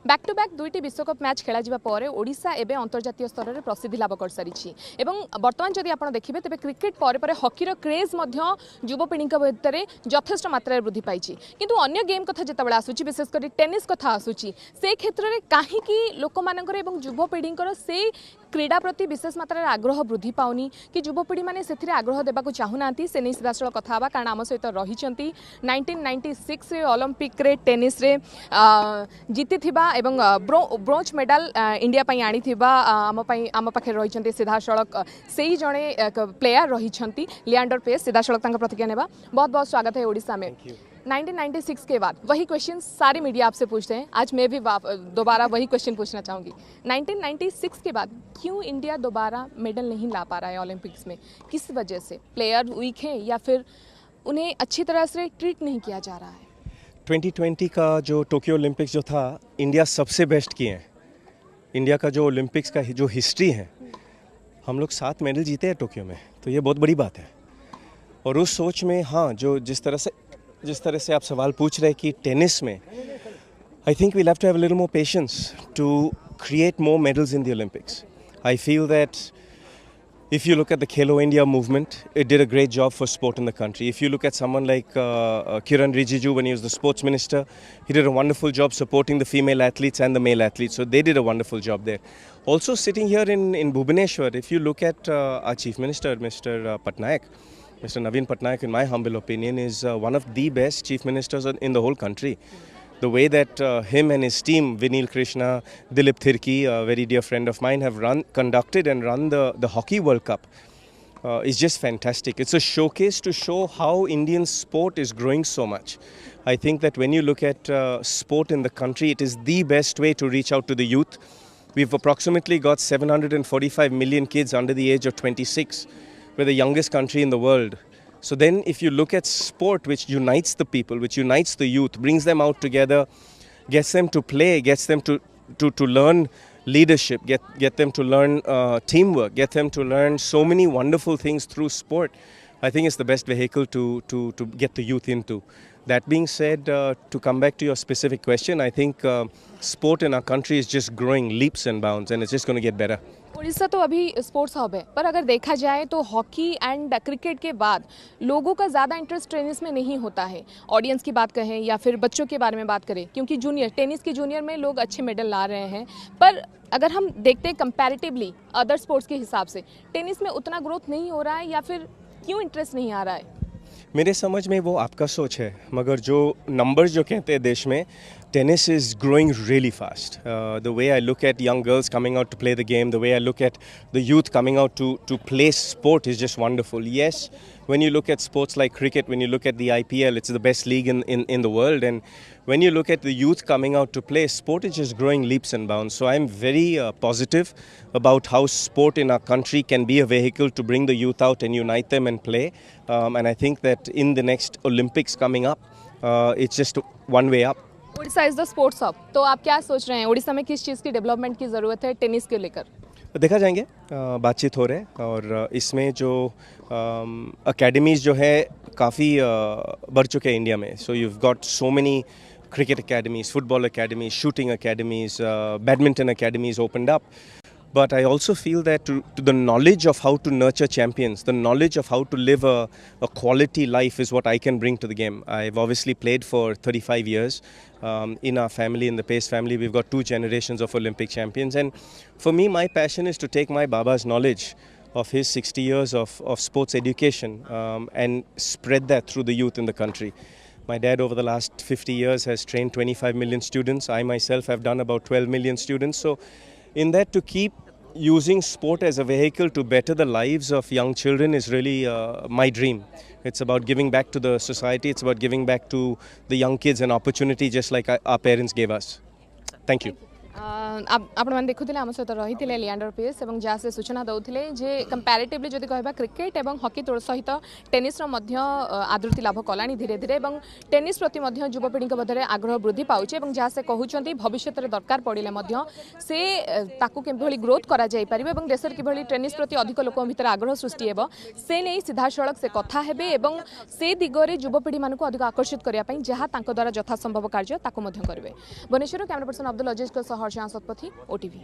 Back to back दुईटी विश्वकप match खेल ओडिशा एवं अंतर्जातीय स्तर में प्रसिद्धि लाभ कर सारी बर्तमान जदि आप देखिए तेज क्रिकेट पर हॉकीर क्रेज युवपीढ़ी भितर यथेष्ट मात्रा वृद्धि पाई किंतु अन्य गेम कथा जिते आसूची विशेषकर टेनिस कथा आसूची से क्षेत्र में कहीं लोक मानकर युवपीढ़ी से क्रीड़ा प्रति विशेष मात्रा आग्रह वृद्धि पाउनी कि युवपीढ़ी मैंने से आग्रह देवा चाहूना से नहीं सीधासल कथा कारण आम सहित रही 1996 ओलंपिक रे टेनिस रे जीति एवं ब्रोंज मेडल इंडिया पई आनी आम पाखे रही सीधा सड़क से ही जड़े प्लेयर रही लियांडर पेस सीधा सड़क प्रतिक्रिया नेबा बहुत बहुत स्वागत है ओडिशा में। 1996 के बाद वही क्वेश्चन सारी मीडिया आपसे पूछते हैं, आज मैं भी दोबारा वही क्वेश्चन पूछना चाहूँगी। 1996 के बाद क्यों इंडिया दोबारा मेडल नहीं ला पा रहा है ओलंपिक्स में? किस वजह से? प्लेयर वीक हैं या फिर उन्हें अच्छी तरह से ट्रीट नहीं किया जा रहा है? 2020 का जो टोक्यो ओलंपिक्स जो था, इंडिया सबसे बेस्ट किए हैं। इंडिया का जो ओलंपिक्स का जो हिस्ट्री है, हम लोग 7 मेडल जीते हैं टोक्यो में, तो ये बहुत बड़ी बात है। और उस सोच में हाँ, जो जिस तरह से आप सवाल पूछ रहे हैं कि टेनिस में, I think we'll have to have a little more patience to create more medals in the Olympics. I feel that if you look at the Khelo India movement, it did a great job for sport in the country. If you look at someone like Kiran Rijiju when he was the sports minister, he did a wonderful job supporting the female athletes and the male athletes. So they did a wonderful job there. Also sitting here in Bhubaneswar, if you look at our Chief Minister, Mr. Patnaik, Mr. Naveen Patnaik, in my humble opinion, is one of the best Chief Ministers in the whole country. The way that him and his team, Vinil Krishna, Dilip Thirki, a very dear friend of mine, have conducted and run the Hockey World Cup is just fantastic. It's a showcase to show how Indian sport is growing so much. I think that when you look at sport in the country, it is the best way to reach out to the youth. We've approximately got 745 million kids under the age of 26. We're the youngest country in the world. So then if you look at sport, which unites the people, which unites the youth, brings them out together, gets them to play, gets them to learn leadership, get them to learn teamwork, get them to learn so many wonderful things through sport, I think it's the best vehicle to get the youth into. That being said, to come back to your specific question, I think sport in our country is just growing leaps and bounds, and it's just going to get better. Odisha तो अभी sports hub है, पर अगर देखा जाए तो hockey and cricket के बाद लोगों का ज़्यादा इंटरेस्ट टेनिस में नहीं होता है। ऑडियंस की बात कहें या फिर बच्चों के बारे में बात करें, क्योंकि टेनिस के जूनियर में लोग अच्छे मेडल ला रहे हैं, पर अगर हम देखते हैं कंपैरेटिवली अदर स्पोर्ट्स के हिसाब से टेनिस में उतना ग्रोथ नहीं हो रहा है, या फिर क्यों इंटरेस्ट नहीं आ रहा है? मेरे समझ में वो आपका सोच है, मगर जो नंबर्स जो कहते हैं देश में, tennis is growing really fast. The way I look at young girls coming out to play the game, the way I look at the youth coming out to play sport is just wonderful. Yes, when you look at sports like cricket, when you look at the IPL, it's the best league in the world. And when you look at the youth coming out to play, sport is just growing leaps and bounds. So I'm very positive about how sport in our country can be a vehicle to bring the youth out and unite them and play. And I think that in the next Olympics coming up, it's just one way up. Odisha is the sports hub, तो आप क्या सोच रहे हैं ओडिशा में किस चीज़ की development की ज़रूरत है टेनिस के लेकर? देखा जाएंगे, बातचीत हो रहे हैं, और इसमें जो अकेडमीज़ जो है काफ़ी बढ़ चुके हैं इंडिया में. सो you've got so many cricket academies, football academies, shooting academies, badminton academies opened up. But I also feel that to the knowledge of how to nurture champions, the knowledge of how to live a quality life is what I can bring to the game. I've obviously played for 35 years. In our family, in the Paes family, we've got 2 generations of Olympic champions. And for me, my passion is to take my Baba's knowledge of his 60 years of sports education and spread that through the youth in the country. My dad over the last 50 years has trained 25 million students. I myself have done about 12 million students. So in that, to keep using sport as a vehicle to better the lives of young children is really my dream. It's about giving back to the society. It's about giving back to the young kids an opportunity just like our parents gave us. Thank you. आपण देखुले आम सहित रही Leander pace और जहाँ से सूचना दौले जे comparatively जदि कह क्रिकेट और हॉकी सहित टेनिस आदृति लाभ कला धीरे धीरे टेनिस प्रति युवपीढ़ी मध्य आग्रह वृद्धि पाँच और जहाँ से कहते भविष्य में दरकार पड़े से कि ग्रोथ कर देश कि टेनिस प्रति अधिक लोक भर आग्रह सृष्टि हो से नहीं सीधा सड़क से कथा हेबे एवं से दिगरे युवपीढ़ी मानक अधिक आकर्षित करने जहाँ द्वारा यथासंभव कार्य करेंगे। भुवनेश्वर कैमरा पर्सन अब्दुल अजीज सह हर्षा सतपथी, OTV।